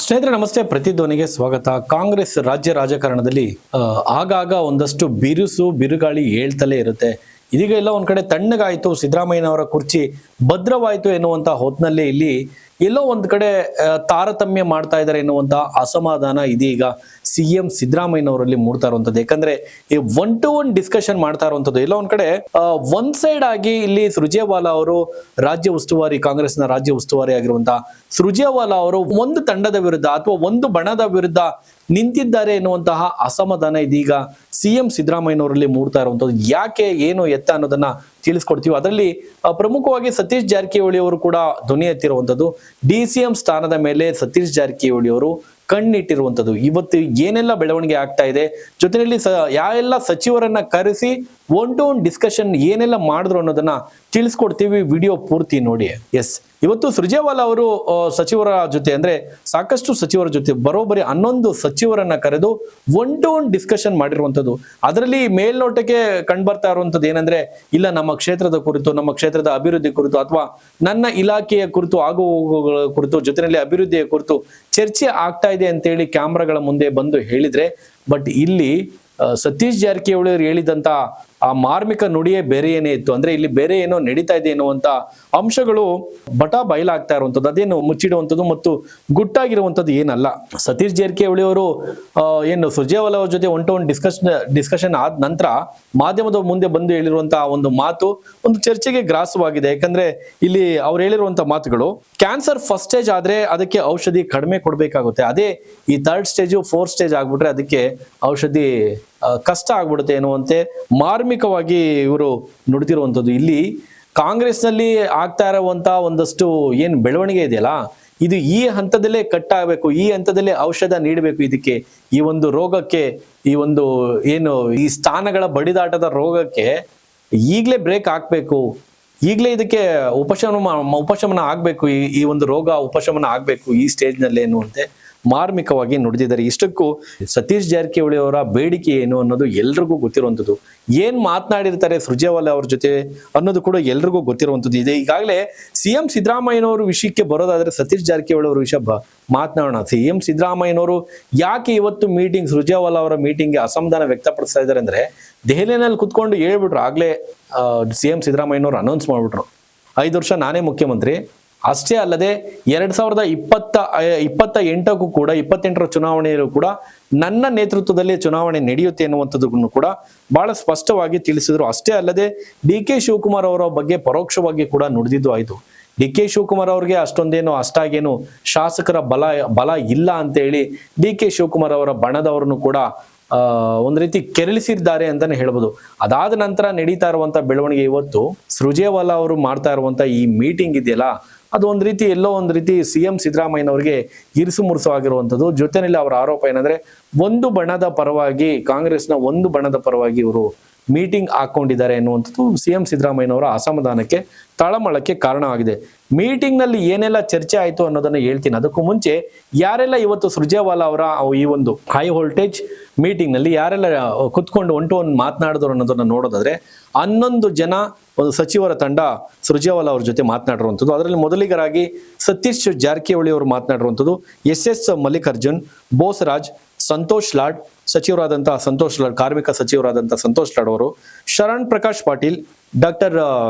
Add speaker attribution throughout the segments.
Speaker 1: ಸ್ನೇಹಿತರೆ ನಮಸ್ತೆ, ಪ್ರತಿಧ್ವನಿಗೆ ಸ್ವಾಗತ. ಕಾಂಗ್ರೆಸ್ ರಾಜ್ಯ ರಾಜಕಾರಣದಲ್ಲಿ ಆಗಾಗ ಒಂದಷ್ಟು ಬಿರುಗಾಳಿ ಹೇಳ್ತಲೇ ಇರುತ್ತೆ. ಇದೀಗ ಎಲ್ಲ ಒಂದ್ ಕಡೆ ತಣ್ಣಗಾಯ್ತು, ಸಿದ್ದರಾಮಯ್ಯನವರ ಕುರ್ಚಿ ಭದ್ರವಾಯಿತು ಎನ್ನುವಂತ ಹೊತ್ನಲ್ಲಿ ಇಲ್ಲಿ ಎಲ್ಲೋ ಒಂದ್ ಕಡೆ ತಾರತಮ್ಯ ಮಾಡ್ತಾ ಇದ್ದಾರೆ ಎನ್ನುವಂತ ಅಸಮಾಧಾನ ಇದೀಗ ಸಿಎಂ ಸಿದ್ದರಾಮಯ್ಯನವರಲ್ಲಿ ಮೂಡ್ತಾ ಇರುವಂತದ್ದು. ಯಾಕಂದ್ರೆ ಈ 1-to-1 ಡಿಸ್ಕಷನ್ ಮಾಡ್ತಾ ಇರುವಂತದ್ದು ಎಲ್ಲೋ ಒಂದ್ ಕಡೆ ಒಂದ್ ಸೈಡ್ ಆಗಿ ಇಲ್ಲಿ ಸುರ್ಜೇವಾಲಾ ಅವರು ರಾಜ್ಯ ಉಸ್ತುವಾರಿ, ಕಾಂಗ್ರೆಸ್ನ ರಾಜ್ಯ ಉಸ್ತುವಾರಿ ಆಗಿರುವಂತಹ ಸುರ್ಜೇವಾಲಾ ಅವರು ಒಂದು ತಂಡದ ವಿರುದ್ಧ ಅಥವಾ ಒಂದು ಬಣದ ವಿರುದ್ಧ ನಿಂತಿದ್ದಾರೆ ಎನ್ನುವಂತಹ ಅಸಮಾಧಾನ ಇದೀಗ ಸಿಎಂ ಸಿದ್ದರಾಮಯ್ಯನವರಲ್ಲಿ ಮೂಡ್ತಾ ಇರುವಂತದ್ದು. ಯಾಕೆ, ಏನು, ಎತ್ತ ಅನ್ನೋದನ್ನ ತಿಳಿಸ್ಕೊಡ್ತೀವಿ. ಅದರಲ್ಲಿ ಪ್ರಮುಖವಾಗಿ ಸತೀಶ್ ಜಾರಕಿಹೊಳಿ ಅವರು ಕೂಡ ಧ್ವನಿ ಎತ್ತಿರುವಂತದ್ದು. DCM ಸ್ಥಾನದ ಮೇಲೆ ಸತೀಶ್ ಜಾರಕಿಹೊಳಿ ಅವರು ಕಣ್ಣಿಟ್ಟಿರುವಂತದ್ದು. ಇವತ್ತು ಏನೆಲ್ಲ ಬೆಳವಣಿಗೆ ಆಗ್ತಾ ಇದೆ, ಜೊತೆಯಲ್ಲಿ ಯಾವೆಲ್ಲ ಸಚಿವರನ್ನ ಕರೆಸಿ 1-to-1 ಡಿಸ್ಕಷನ್ ಏನೆಲ್ಲ ಮಾಡಿದ್ರು ಅನ್ನೋದನ್ನ ತಿಳಿಸ್ಕೊಡ್ತೀವಿ. ವಿಡಿಯೋ ಪೂರ್ತಿ ನೋಡಿ. ಎಸ್, ಇವತ್ತು ಸುರ್ಜೇವಾಲಾ ಅವರು ಸಚಿವರ ಜೊತೆ, ಅಂದ್ರೆ ಸಾಕಷ್ಟು ಸಚಿವರ ಜೊತೆ ಬರೋಬ್ಬರಿ 11 ಸಚಿವರನ್ನ ಕರೆದು 1-to-1 ಡಿಸ್ಕಷನ್ ಮಾಡಿರುವಂತದ್ದು. ಅದರಲ್ಲಿ ಮೇಲ್ನೋಟಕ್ಕೆ ಕಂಡುಬರ್ತಾ ಇರುವಂತದ್ದು ಏನಂದ್ರೆ, ಇಲ್ಲ ನಮ್ಮ ಕ್ಷೇತ್ರದ ಕುರಿತು, ನಮ್ಮ ಕ್ಷೇತ್ರದ ಅಭಿವೃದ್ಧಿ ಕುರಿತು ಅಥವಾ ನನ್ನ ಇಲಾಖೆಯ ಕುರಿತು, ಆಗುಹೋಗುಗಳ ಕುರಿತು, ಜೊತೆಯಲ್ಲಿ ಅಭಿವೃದ್ಧಿಯ ಕುರಿತು ಚರ್ಚೆ ಆಗ್ತಾ ಇದೆ ಅಂತೇಳಿ ಕ್ಯಾಮ್ರಾಗಳ ಮುಂದೆ ಬಂದು ಹೇಳಿದ್ರೆ, ಬಟ್ ಇಲ್ಲಿ ಸತೀಶ್ ಜಾರಕಿಹೊಳಿ ಅವರು ಹೇಳಿದಂತ ಆ ಮಾರ್ಮಿಕ ನುಡಿಯೇ ಬೇರೆ ಏನೇ ಇತ್ತು. ಅಂದ್ರೆ ಇಲ್ಲಿ ಬೇರೆ ಏನೋ ನಡೀತಾ ಇದೆ ಎನ್ನುವಂತ ಅಂಶಗಳು ಬಯಲಾಗ್ತಾ ಇರುವಂತದ್ದು. ಅದೇನು ಮುಚ್ಚಿಡುವಂಥದ್ದು ಮತ್ತು ಗುಟ್ಟಾಗಿರುವಂತದ್ದು ಏನಲ್ಲ. ಸತೀಶ್ ಜಾರಕಿಹೊಳಿ ಅವರು ಏನು ಸುರ್ಜೇವಾಲಾ ಅವ್ರ ಜೊತೆ 1-to-1 ಡಿಸ್ಕಷನ್ ಆದ ನಂತರ ಮಾಧ್ಯಮದ ಮುಂದೆ ಬಂದು ಹೇಳಿರುವಂತಹ ಒಂದು ಮಾತು ಒಂದು ಚರ್ಚೆಗೆ ಗ್ರಾಸವಾಗಿದೆ. ಯಾಕಂದ್ರೆ ಇಲ್ಲಿ ಅವ್ರು ಹೇಳಿರುವಂತ ಮಾತುಗಳು, ಕ್ಯಾನ್ಸರ್ ಫಸ್ಟ್ ಸ್ಟೇಜ್ ಆದ್ರೆ ಅದಕ್ಕೆ ಔಷಧಿ ಕಡಿಮೆ ಕೊಡ್ಬೇಕಾಗುತ್ತೆ, ಅದೇ ಈ 3rd ಸ್ಟೇಜು 4th ಸ್ಟೇಜ್ ಆಗ್ಬಿಟ್ರೆ ಅದಕ್ಕೆ ಔಷಧಿ ಕಷ್ಟ ಆಗ್ಬಿಡುತ್ತೆ ಎನ್ನುವಂತೆ ಮಾರ್ಮಿಕವಾಗಿ ಇವರು ನುಡಿದಿರುವಂಥದ್ದು. ಇಲ್ಲಿ ಕಾಂಗ್ರೆಸ್ ನಲ್ಲಿ ಆಗ್ತಾ ಇರುವಂತ ಒಂದಷ್ಟು ಏನ್ ಬೆಳವಣಿಗೆ ಇದೆಯಲ್ಲ, ಇದು ಈ ಹಂತದಲ್ಲೇ ಕಟ್ ಆಗ್ಬೇಕು, ಈ ಹಂತದಲ್ಲೇ ಔಷಧ ನೀಡಬೇಕು. ಇದಕ್ಕೆ ಈ ಒಂದು ರೋಗಕ್ಕೆ, ಈ ಒಂದು ಏನು ಈ ಸ್ಥಾನಗಳ ಬಡಿದಾಟದ ರೋಗಕ್ಕೆ ಈಗಲೇ ಬ್ರೇಕ್ ಹಾಕ್ಬೇಕು, ಈಗಲೇ ಇದಕ್ಕೆ ಉಪಶಮನ ಆಗ್ಬೇಕು, ಈ ಒಂದು ರೋಗ ಉಪಶಮನ ಆಗ್ಬೇಕು ಈ ಸ್ಟೇಜ್ ನಲ್ಲಿ ಎನ್ನುವಂತೆ ಮಾರ್ಮಿಕವಾಗಿ ನುಡಿದಿದ್ದಾರೆ. ಇಷ್ಟಕ್ಕೂ ಸತೀಶ್ ಜಾರಕಿಹೊಳಿ ಅವರ ಬೇಡಿಕೆ ಏನು ಅನ್ನೋದು ಎಲ್ರಿಗೂ ಗೊತ್ತಿರುವಂಥದ್ದು. ಏನ್ ಮಾತನಾಡಿರ್ತಾರೆ ಸುರ್ಜೇವಾಲಾ ಅವ್ರ ಜೊತೆ ಅನ್ನೋದು ಕೂಡ ಎಲ್ರಿಗೂ ಗೊತ್ತಿರುವಂಥದ್ದು ಇದೆ. ಈಗಾಗಲೇ ಸಿಎಂ ಸಿದ್ದರಾಮಯ್ಯನವರು ವಿಷಯಕ್ಕೆ ಬರೋದಾದ್ರೆ ಸತೀಶ್ ಜಾರಕಿಹೊಳಿ ಅವರ ವಿಷಯ ಮಾತನಾಡೋಣ. ಸಿಎಂ ಸಿದ್ದರಾಮಯ್ಯನವರು ಯಾಕೆ ಇವತ್ತು ಸುರ್ಜೇವಾಲಾ ಅವರ ಮೀಟಿಂಗ್ಗೆ ಅಸಮಾಧಾನ ವ್ಯಕ್ತಪಡಿಸ್ತಾ ಇದ್ದಾರೆ ಅಂದ್ರೆ, ದೆಹಲಿನಲ್ಲಿ ಕುತ್ಕೊಂಡು ಹೇಳ್ಬಿಟ್ರು, ಆಗ್ಲೇ ಸಿಎಂ ಸಿದ್ದರಾಮಯ್ಯನವರು ಅನೌನ್ಸ್ ಮಾಡ್ಬಿಟ್ರು, 5 ವರ್ಷ ನಾನೇ ಮುಖ್ಯಮಂತ್ರಿ. ಅಷ್ಟೇ ಅಲ್ಲದೆ 2028ಕ್ಕೂ ಕೂಡ 28ರ ಚುನಾವಣೆಯಲ್ಲೂ ಕೂಡ ನನ್ನ ನೇತೃತ್ವದಲ್ಲಿ ಚುನಾವಣೆ ನಡೆಯುತ್ತೆ ಎನ್ನುವಂಥದ್ದನ್ನು ಕೂಡ ಬಹಳ ಸ್ಪಷ್ಟವಾಗಿ ತಿಳಿಸಿದ್ರು. ಅಷ್ಟೇ ಅಲ್ಲದೆ DK ಶಿವಕುಮಾರ್ ಅವರ ಬಗ್ಗೆ ಪರೋಕ್ಷವಾಗಿ ಕೂಡ ನುಡಿದಿದ್ದು ಆಯ್ತು. DK ಶಿವಕುಮಾರ್ ಅವ್ರಿಗೆ ಅಷ್ಟಾಗೇನು ಶಾಸಕರ ಬಲ ಇಲ್ಲ ಅಂತ ಹೇಳಿ DK ಶಿವಕುಮಾರ್ ಅವರ ಬಣದವರನ್ನು ಕೂಡ ಒಂದ್ ರೀತಿ ಕೆರಳಿಸಿದ್ದಾರೆ ಅಂತಾನೆ ಹೇಳ್ಬೋದು. ಅದಾದ ನಂತರ ನಡೀತಾ ಇರುವಂತ ಬೆಳವಣಿಗೆ, ಇವತ್ತು ಸುರ್ಜೇವಾಲಾ ಅವರು ಮಾಡ್ತಾ ಇರುವಂತ ಈ ಮೀಟಿಂಗ್ ಇದೆಯಲ್ಲ, ಅದು ಒಂದ್ ರೀತಿ ಎಲ್ಲೋ ಒಂದ್ ರೀತಿ ಸಿಎಂ ಸಿದ್ದರಾಮಯ್ಯನವರಿಗೆ ಇರಿಸು ಮುರುಸು ಆಗಿರುವಂತದ್ದು. ಜೊತೆಯಲ್ಲಿ ಅವರ ಆರೋಪ ಏನಂದ್ರೆ, ಒಂದು ಬಣದ ಪರವಾಗಿ, ಕಾಂಗ್ರೆಸ್ನ ಒಂದು ಬಣದ ಪರವಾಗಿ ಇವರು ಮೀಟಿಂಗ್ ಹಾಕೊಂಡಿದ್ದಾರೆ ಎನ್ನುವಂಥದ್ದು ಸಿಎಂ ಸಿದ್ದರಾಮಯ್ಯನವರ ಅಸಮಾಧಾನಕ್ಕೆ, ತಳಮಳಕ್ಕೆ ಕಾರಣವಾಗಿದೆ. ಮೀಟಿಂಗ್ ನಲ್ಲಿ ಏನೆಲ್ಲ ಚರ್ಚೆ ಆಯ್ತು ಅನ್ನೋದನ್ನ ಹೇಳ್ತೀನಿ. ಅದಕ್ಕೂ ಮುಂಚೆ ಯಾರೆಲ್ಲ ಇವತ್ತು ಸುರ್ಜೇವಾಲಾ ಅವರ ಈ ಒಂದು ಹೈ ವೋಲ್ಟೇಜ್ ಮೀಟಿಂಗ್ ನಲ್ಲಿ ಯಾರೆಲ್ಲ ಕುತ್ಕೊಂಡು 1-to-1 ಮಾತನಾಡಿದ್ರು ಅನ್ನೋದನ್ನ ನೋಡೋದಾದ್ರೆ, 11 ಜನ ಒಂದು ಸಚಿವರ ತಂಡ ಸುರ್ಜೇವಾಲಾ ಅವ್ರ ಜೊತೆ ಮಾತನಾಡಿರುವಂಥದ್ದು. ಅದರಲ್ಲಿ ಮೊದಲಿಗರಾಗಿ ಸತೀಶ್ ಜಾರಕಿಹೊಳಿ ಅವರು ಮಾತನಾಡಿರುವಂಥದ್ದು, SS ಮಲ್ಲಿಕಾರ್ಜುನ್, ಬೋಸರಾಜ್, ಸಂತೋಷ್ ಲಾಡ್ ಸಚಿವರಾದಂತಹ ಸಂತೋಷ್ ಲಾಡ್, ಕಾರ್ಮಿಕ ಸಚಿವರಾದಂತಹ ಸಂತೋಷ್ ಲಾಡ್ ಅವರು, ಶರಣ್ ಪ್ರಕಾಶ್ ಪಾಟೀಲ್, ಡಾಕ್ಟರ್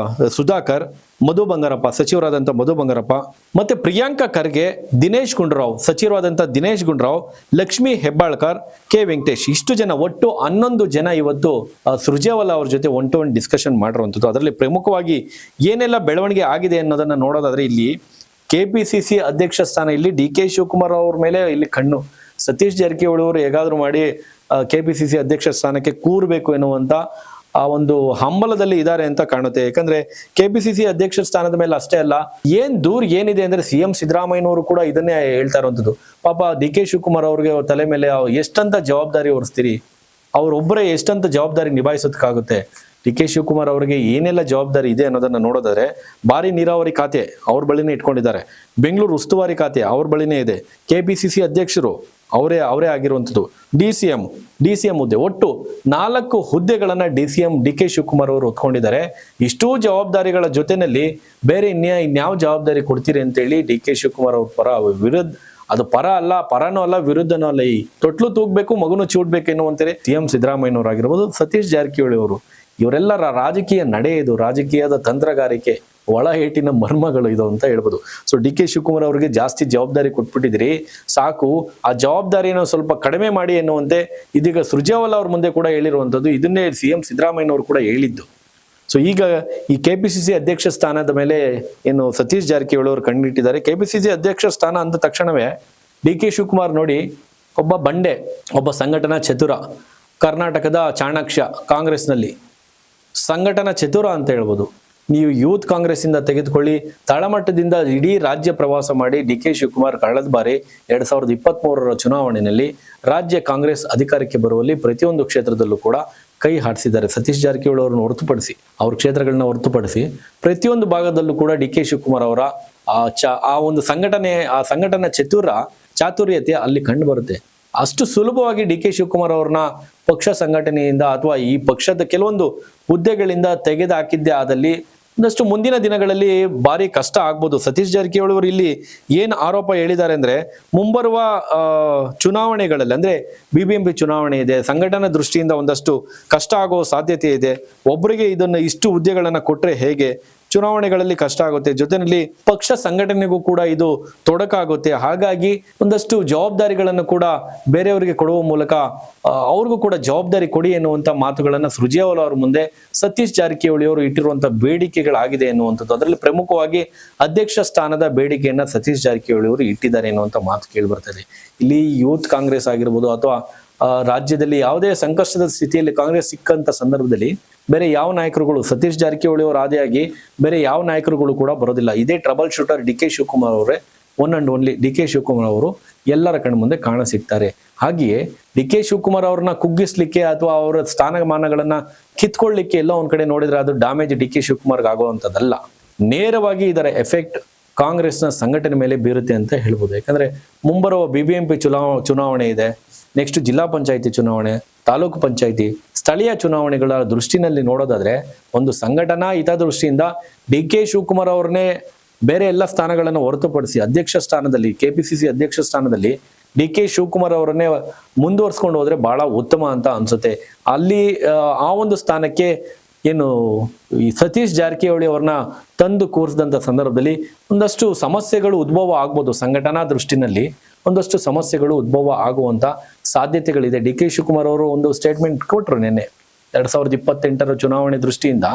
Speaker 1: ಸುಧಾಕರ್, ಮಧು ಬಂಗಾರಪ್ಪ ಸಚಿವರಾದಂತಹ ಮಧು ಬಂಗಾರಪ್ಪ, ಮತ್ತೆ ಪ್ರಿಯಾಂಕಾ ಖರ್ಗೆ, ದಿನೇಶ್ ಗುಂಡೂರಾವ್ ಸಚಿವರಾದಂತಹ ದಿನೇಶ್ ಗುಂಡೂರಾವ್, ಲಕ್ಷ್ಮೀ ಹೆಬ್ಬಾಳ್ಕರ್, ಕೆ ವೆಂಕಟೇಶ್, ಇಷ್ಟು ಜನ ಒಟ್ಟು 11 ಜನ ಇವತ್ತು ಸುರ್ಜೇವಾಲಾ ಅವ್ರ ಜೊತೆ 1-to-1 ಡಿಸ್ಕಷನ್ ಮಾಡಿರುವಂಥದ್ದು. ಅದರಲ್ಲಿ ಪ್ರಮುಖವಾಗಿ ಏನೆಲ್ಲ ಬೆಳವಣಿಗೆ ಆಗಿದೆ ಅನ್ನೋದನ್ನ ನೋಡೋದಾದ್ರೆ, ಇಲ್ಲಿ KPCC ಅಧ್ಯಕ್ಷ ಸ್ಥಾನ, ಇಲ್ಲಿ DK ಶಿವಕುಮಾರ್ ಅವ್ರ ಮೇಲೆ ಇಲ್ಲಿ ಕಣ್ಣು. ಸತೀಶ್ ಜಾರಕಿಹೊಳಿ ಅವರು ಹೇಗಾದ್ರೂ ಮಾಡಿ KPCC ಅಧ್ಯಕ್ಷ ಸ್ಥಾನಕ್ಕೆ ಕೂರ್ಬೇಕು ಎನ್ನುವಂತ ಆ ಒಂದು ಹಂಬಲದಲ್ಲಿ ಇದ್ದಾರೆ ಅಂತ ಕಾಣುತ್ತೆ. ಯಾಕಂದ್ರೆ KPCC ಅಧ್ಯಕ್ಷ ಸ್ಥಾನದ ಮೇಲೆ ಅಷ್ಟೇ ಅಲ್ಲ, ಏನಿದೆ ಅಂದ್ರೆ ಸಿಎಂ ಸಿದ್ದರಾಮಯ್ಯನವರು ಕೂಡ ಇದನ್ನೇ ಹೇಳ್ತಾ ಇರುವಂತದ್ದು. ಪಾಪ DK ಶಿವಕುಮಾರ್ ಅವ್ರಿಗೆ ತಲೆ ಮೇಲೆ ಎಷ್ಟಂತ ಜವಾಬ್ದಾರಿ ಹೊರಿಸ್ತೀರಿ, ಅವ್ರೊಬ್ಬರೇ ಎಷ್ಟಂತ ಜವಾಬ್ದಾರಿ ನಿಭಾಯಿಸೋದಕ್ಕಾಗುತ್ತೆ. DK ಶಿವಕುಮಾರ್ ಅವರಿಗೆ ಏನೆಲ್ಲ ಜವಾಬ್ದಾರಿ ಇದೆ ಅನ್ನೋದನ್ನ ನೋಡೋದಾದ್ರೆ, ಭಾರಿ ನೀರಾವರಿ ಖಾತೆ ಅವ್ರ ಬಳಿನೇ ಇಟ್ಕೊಂಡಿದ್ದಾರೆ, ಬೆಂಗಳೂರು ಉಸ್ತುವಾರಿ ಖಾತೆ ಅವ್ರ ಬಳಿನೇ ಇದೆ, KPCC ಅಧ್ಯಕ್ಷರು ಅವರೇ ಆಗಿರುವಂಥದ್ದು, DCM ಹುದ್ದೆ, ಒಟ್ಟು 4 ಹುದ್ದೆಗಳನ್ನ DK ಶಿವಕುಮಾರ್ ಅವರು ಹೊತ್ಕೊಂಡಿದ್ದಾರೆ. ಇಷ್ಟೂ ಜವಾಬ್ದಾರಿಗಳ ಜೊತೆನಲ್ಲಿ ಬೇರೆ ಇನ್ಯಾವ ಜವಾಬ್ದಾರಿ ಕೊಡ್ತೀರಿ ಅಂತೇಳಿ DK ಶಿವಕುಮಾರ್ ಅವ್ರ ಪರ ಅದು ಪರನೂ ಅಲ್ಲ ವಿರುದ್ಧನೂ ಅಲ್ಲ. ಈ ತೊಟ್ಲು ತೂಗ್ಬೇಕು ಮಗುನು ಚೂಡ್ಬೇಕು ಎನ್ನುವಂತೆ ಸಿಎಂ ಸಿದ್ದರಾಮಯ್ಯನವರಾಗಿರ್ಬೋದು, ಸತೀಶ್ ಜಾರಕಿಹೊಳಿ ಅವರು, ಇವರೆಲ್ಲರ ರಾಜಕೀಯ ನಡೆ ಇದು, ರಾಜಕೀಯದ ತಂತ್ರಗಾರಿಕೆ, ಒಳ ಏಟಿನ ಮರ್ಮಗಳು ಇದು ಅಂತ ಹೇಳ್ಬೋದು. ಸೊ ಡಿ.ಕೆ. ಶಿವಕುಮಾರ್ ಅವರಿಗೆ ಜಾಸ್ತಿ ಜವಾಬ್ದಾರಿ ಕೊಟ್ಬಿಟ್ಟಿದ್ರಿ, ಸಾಕು ಆ ಜವಾಬ್ದಾರಿಯನ್ನು ಸ್ವಲ್ಪ ಕಡಿಮೆ ಮಾಡಿ ಎನ್ನುವಂತೆ ಇದೀಗ ಸುರ್ಜೇವಾಲಾ ಅವ್ರ ಮುಂದೆ ಕೂಡ ಹೇಳಿರುವಂಥದ್ದು. ಇದನ್ನೇ ಸಿಎಂ ಸಿದ್ದರಾಮಯ್ಯನವರು ಕೂಡ ಹೇಳಿದ್ದು. ಸೊ ಈಗ ಈ ಕೆಪಿಸಿಸಿ ಅಧ್ಯಕ್ಷ ಸ್ಥಾನದ ಮೇಲೆ ಏನು ಸತೀಶ್ ಜಾರಕಿಹೊಳಿ ಅವರು ಕಣ್ಣಿಟ್ಟಿದ್ದಾರೆ. ಕೆಪಿಸಿಸಿ ಅಧ್ಯಕ್ಷ ಸ್ಥಾನ ಅಂದ ತಕ್ಷಣವೇ ಡಿ.ಕೆ. ಶಿವಕುಮಾರ್ ನೋಡಿ, ಒಬ್ಬ ಬಂಡೆ, ಒಬ್ಬ ಸಂಘಟನಾ ಚತುರ, ಕರ್ನಾಟಕದ ಚಾಣಕ್ಯ, ಕಾಂಗ್ರೆಸ್ನಲ್ಲಿ ಸಂಘಟನಾ ಚತುರ ಅಂತ ಹೇಳ್ಬೋದು. ನೀವು ಯೂತ್ ಕಾಂಗ್ರೆಸ್ ಇಂದ ತೆಗೆದುಕೊಳ್ಳಿ, ತಳಮಟ್ಟದಿಂದ ಇಡೀ ರಾಜ್ಯ ಪ್ರವಾಸ ಮಾಡಿ ಡಿ.ಕೆ. ಶಿವಕುಮಾರ್ ಕಳೆದ ಬಾರಿ 2023 ಚುನಾವಣೆಯಲ್ಲಿ ರಾಜ್ಯ ಕಾಂಗ್ರೆಸ್ ಅಧಿಕಾರಕ್ಕೆ ಬರುವಲ್ಲಿ ಪ್ರತಿಯೊಂದು ಕ್ಷೇತ್ರದಲ್ಲೂ ಕೂಡ ಕೈ ಹಾಡಿಸಿದ್ದಾರೆ. ಸತೀಶ್ ಜಾರಕಿಹೊಳಿ ಅವರನ್ನು ಹೊರತುಪಡಿಸಿ, ಅವ್ರ ಕ್ಷೇತ್ರಗಳನ್ನ ಹೊರತುಪಡಿಸಿ ಪ್ರತಿಯೊಂದು ಭಾಗದಲ್ಲೂ ಕೂಡ ಡಿ.ಕೆ. ಶಿವಕುಮಾರ್ ಅವರ ಆ ಒಂದು ಸಂಘಟನಾ ಚಾತುರ್ಯತೆ ಅಲ್ಲಿ ಕಂಡು ಬರುತ್ತೆ. ಅಷ್ಟು ಸುಲಭವಾಗಿ ಡಿ.ಕೆ. ಶಿವಕುಮಾರ್ ಅವ್ರನ್ನ ಪಕ್ಷ ಸಂಘಟನೆಯಿಂದ ಅಥವಾ ಈ ಪಕ್ಷದ ಕೆಲವೊಂದು ಹುದ್ದೆಗಳಿಂದ ತೆಗೆದು ಹಾಕಿದ್ದೆ ಆದಲ್ಲಿ ಒಂದಷ್ಟು ಮುಂದಿನ ದಿನಗಳಲ್ಲಿ ಭಾರಿ ಕಷ್ಟ ಆಗ್ಬೋದು. ಸತೀಶ್ ಜಾರಕಿಹೊಳಿ ಅವರು ಇಲ್ಲಿ ಏನ್ ಆರೋಪ ಹೇಳಿದ್ದಾರೆ ಅಂದ್ರೆ, ಮುಂಬರುವ ಚುನಾವಣೆಗಳಲ್ಲಿ ಅಂದ್ರೆ BBMP ಚುನಾವಣೆ ಇದೆ, ಸಂಘಟನಾ ದೃಷ್ಟಿಯಿಂದ ಒಂದಷ್ಟು ಕಷ್ಟ ಆಗೋ ಸಾಧ್ಯತೆ ಇದೆ. ಒಬ್ಬರಿಗೆ ಇದನ್ನ ಇಷ್ಟು ಹುದ್ದೆಗಳನ್ನ ಕೊಟ್ರೆ ಹೇಗೆ, ಚುನಾವಣೆಗಳಲ್ಲಿ ಕಷ್ಟ ಆಗುತ್ತೆ, ಜೊತೆಯಲ್ಲಿ ಪಕ್ಷ ಸಂಘಟನೆಗೂ ಕೂಡ ಇದು ತೊಡಕಾಗುತ್ತೆ. ಹಾಗಾಗಿ ಒಂದಷ್ಟು ಜವಾಬ್ದಾರಿಗಳನ್ನು ಕೂಡ ಬೇರೆಯವರಿಗೆ ಕೊಡುವ ಮೂಲಕ ಅವ್ರಿಗೂ ಕೂಡ ಜವಾಬ್ದಾರಿ ಕೊಡಿ ಎನ್ನುವಂತ ಮಾತುಗಳನ್ನ ಸುರ್ಜೇವಾಲಾ ಅವ್ರ ಮುಂದೆ ಸತೀಶ್ ಜಾರಕಿಹೊಳಿ ಅವರು ಇಟ್ಟಿರುವಂತಹ ಬೇಡಿಕೆಗಳಾಗಿದೆ ಎನ್ನುವಂಥದ್ದು. ಅದರಲ್ಲಿ ಪ್ರಮುಖವಾಗಿ ಅಧ್ಯಕ್ಷ ಸ್ಥಾನದ ಬೇಡಿಕೆಯನ್ನ ಸತೀಶ್ ಜಾರಕಿಹೊಳಿ ಅವರು ಇಟ್ಟಿದ್ದಾರೆ ಎನ್ನುವಂತ ಮಾತು ಕೇಳಿ ಬರ್ತದೆ. ಇಲ್ಲಿ ಯೂತ್ ಕಾಂಗ್ರೆಸ್ ಆಗಿರ್ಬೋದು ಅಥವಾ ರಾಜ್ಯದಲ್ಲಿ ಯಾವುದೇ ಸಂಕಷ್ಟದ ಸ್ಥಿತಿಯಲ್ಲಿ ಕಾಂಗ್ರೆಸ್ ಸಿಕ್ಕಂತ ಸಂದರ್ಭದಲ್ಲಿ ಬೇರೆ ಯಾವ ನಾಯಕರುಗಳು, ಸತೀಶ್ ಜಾರಕಿಹೊಳಿ ಅವರ ಆದಿಯಾಗಿ ಬೇರೆ ಯಾವ ನಾಯಕರುಗಳು ಕೂಡ ಬರೋದಿಲ್ಲ. ಇದೇ ಟ್ರಬಲ್ ಶೂಟರ್ ಡಿ.ಕೆ. ಶಿವಕುಮಾರ್ ಅವರೇ, one and only D K. Shivakumar ಅವರು ಎಲ್ಲರ ಕಣ್ಣ ಮುಂದೆ ಕಾಣ ಸಿಗ್ತಾರೆ. ಹಾಗೆಯೇ ಡಿ.ಕೆ. ಶಿವಕುಮಾರ್ ಅವ್ರನ್ನ ಕುಗ್ಗಿಸ್ಲಿಕ್ಕೆ ಅಥವಾ ಅವರ ಸ್ಥಾನಮಾನಗಳನ್ನ ಕಿತ್ಕೊಳ್ಳಿಕ್ಕೆ ಎಲ್ಲ ಒಂದ್ ಕಡೆ ನೋಡಿದ್ರೆ ಅದು ಡ್ಯಾಮೇಜ್ ಡಿ.ಕೆ. ಶಿವಕುಮಾರ್ಗೆ ಆಗುವಂಥದ್ದಲ್ಲ. ನೇರವಾಗಿ ಇದರ ಎಫೆಕ್ಟ್ ಕಾಂಗ್ರೆಸ್ನ ಸಂಘಟನೆ ಮೇಲೆ ಬೀರುತ್ತೆ ಅಂತ ಹೇಳ್ಬೋದು. ಯಾಕಂದ್ರೆ ಮುಂಬರುವ BBMP ಚುನಾವಣೆ ಇದೆ, ನೆಕ್ಸ್ಟ್ ಜಿಲ್ಲಾ ಪಂಚಾಯಿತಿ ಚುನಾವಣೆ, ತಾಲೂಕು ಪಂಚಾಯಿತಿ, ಸ್ಥಳೀಯ ಚುನಾವಣೆಗಳ ದೃಷ್ಟಿನಲ್ಲಿ ನೋಡೋದಾದ್ರೆ ಒಂದು ಸಂಘಟನಾ ಹಿತದೃಷ್ಟಿಯಿಂದ ಡಿ.ಕೆ. ಶಿವಕುಮಾರ್ ಅವ್ರನ್ನೇ ಬೇರೆ ಎಲ್ಲ ಸ್ಥಾನಗಳನ್ನು ಹೊರತುಪಡಿಸಿ ಅಧ್ಯಕ್ಷ ಸ್ಥಾನದಲ್ಲಿ, KPCC ಅಧ್ಯಕ್ಷ ಸ್ಥಾನದಲ್ಲಿ ಡಿ.ಕೆ. ಶಿವಕುಮಾರ್ ಅವರನ್ನೇ ಮುಂದುವರ್ಸ್ಕೊಂಡು ಹೋದ್ರೆ ಬಹಳ ಉತ್ತಮ ಅಂತ ಅನ್ಸುತ್ತೆ. ಅಲ್ಲಿ ಆ ಒಂದು ಸ್ಥಾನಕ್ಕೆ ಏನು ಈ ಸತೀಶ್ ಜಾರಕಿಹೊಳಿ ಅವ್ರನ್ನ ತಂದು ಕೂರಿಸಿದಂತ ಸಂದರ್ಭದಲ್ಲಿ ಒಂದಷ್ಟು ಸಮಸ್ಯೆಗಳು ಉದ್ಭವ ಆಗ್ಬೋದು. ಸಂಘಟನಾ ದೃಷ್ಟಿನಲ್ಲಿ ಒಂದಷ್ಟು ಸಮಸ್ಯೆಗಳು ಉದ್ಭವ ಆಗುವಂತ ಸಾಧ್ಯತೆಗಳಿದೆ. ಡಿ.ಕೆ. ಶಿವಕುಮಾರ್ ಅವರು ಒಂದು ಸ್ಟೇಟ್ಮೆಂಟ್ ಕೊಟ್ಟರು ನಿನ್ನೆ. 2028 ಚುನಾವಣೆ ದೃಷ್ಟಿಯಿಂದ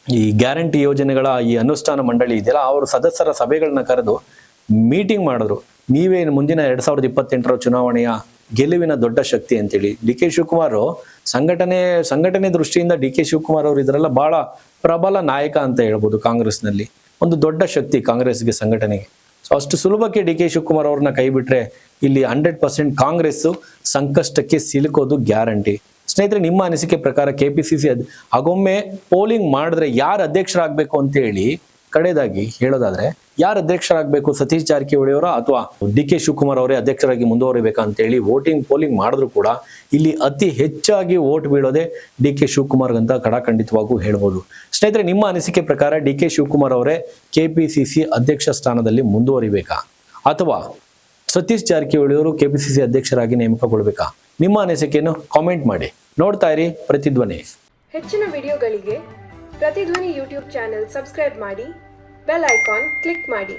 Speaker 1: ಈ ಗ್ಯಾರಂಟಿ ಯೋಜನೆಗಳ ಈ ಅನುಷ್ಠಾನ ಮಂಡಳಿ ಇದೆಯಲ್ಲ, ಅವರು ಸದಸ್ಯರ ಸಭೆಗಳನ್ನ ಕರೆದು ಮೀಟಿಂಗ್ ಮಾಡಿದ್ರು. ನೀವೇ ಮುಂದಿನ 2028 ಚುನಾವಣೆಯ ಗೆಲುವಿನ ದೊಡ್ಡ ಶಕ್ತಿ ಅಂತೇಳಿ. ಡಿ.ಕೆ. ಶಿವಕುಮಾರ್ ಸಂಘಟನೆ ದೃಷ್ಟಿಯಿಂದ ಡಿ.ಕೆ. ಶಿವಕುಮಾರ್ ಅವರು ಇದರೆಲ್ಲ ಬಹಳ ಪ್ರಬಲ ನಾಯಕ ಅಂತ ಹೇಳ್ಬೋದು. ಕಾಂಗ್ರೆಸ್ನಲ್ಲಿ ಒಂದು ದೊಡ್ಡ ಶಕ್ತಿ ಕಾಂಗ್ರೆಸ್ಗೆ, ಸಂಘಟನೆಗೆ. ಸೊ ಅಷ್ಟು ಸುಲಭಕ್ಕೆ ಡಿ.ಕೆ. ಶಿವಕುಮಾರ್ ಅವ್ರನ್ನ ಕೈ ಬಿಟ್ರೆ ಇಲ್ಲಿ 100% ಕಾಂಗ್ರೆಸ್ ಸಂಕಷ್ಟಕ್ಕೆ ಸಿಲುಕೋದು ಗ್ಯಾರಂಟಿ. ಸ್ನೇಹಿತರೆ, ನಿಮ್ಮ ಅನಿಸಿಕೆ ಪ್ರಕಾರ KPCC ಆಗೊಮ್ಮೆ ಪೋಲಿಂಗ್ ಮಾಡಿದ್ರೆ ಯಾರು ಅಧ್ಯಕ್ಷರಾಗಬೇಕು ಅಂತ ಹೇಳಿ ಕಡೆದಾಗಿ ಹೇಳೋದಾದ್ರೆ ಯಾರು ಅಧ್ಯಕ್ಷರಾಗಬೇಕು, ಸತೀಶ್ ಜಾರಕಿಹೊಳಿ ಅವರ ಅಥವಾ ಡಿ.ಕೆ. ಶಿವಕುಮಾರ್ ಅವರೇ ಅಧ್ಯಕ್ಷರಾಗಿ ಮುಂದುವರಿಬೇಕಂತ ಹೇಳಿ ಪೋಲಿಂಗ್ ಮಾಡಿದ್ರು ಕೂಡ ಇಲ್ಲಿ ಅತಿ ಹೆಚ್ಚಾಗಿ ವೋಟ್ ಬೀಳೋದೆ ಡಿ.ಕೆ. ಶಿವಕುಮಾರ್ ಅಂತ ಖಡಾಖಂಡಿತವಾಗೂ ಹೇಳ್ಬೋದು. ಸ್ನೇಹಿತರೆ, ನಿಮ್ಮ ಅನಿಸಿಕೆ ಪ್ರಕಾರ ಡಿ.ಕೆ. ಶಿವಕುಮಾರ್ ಅವರೇ KPCC ಅಧ್ಯಕ್ಷ ಸ್ಥಾನದಲ್ಲಿ ಮುಂದುವರಿಬೇಕಾ ಅಥವಾ ಸತೀಶ್ ಜಾರಕಿಹೊಳಿ ಅವರು KPCC ಅಧ್ಯಕ್ಷರಾಗಿ ನೇಮಕಗೊಳ್ಬೇಕಾ? ನಿಮ್ಮ ಅನಿಸಿಕೆಯನ್ನು ಕಾಮೆಂಟ್ ಮಾಡಿ. ನೋಡ್ತಾ ಇರಿ ಪ್ರತಿಧ್ವನಿ.
Speaker 2: ಹೆಚ್ಚಿನ ವಿಡಿಯೋಗಳಿಗೆ ಪ್ರತಿಧ್ವನಿ ಯೂಟ್ಯೂಬ್ ಚಾನೆಲ್ ಸಬ್ಸ್ಕ್ರೈಬ್ ಮಾಡಿ, ಬೆಲ್ ಐಕಾನ್ ಕ್ಲಿಕ್ ಮಾಡಿ.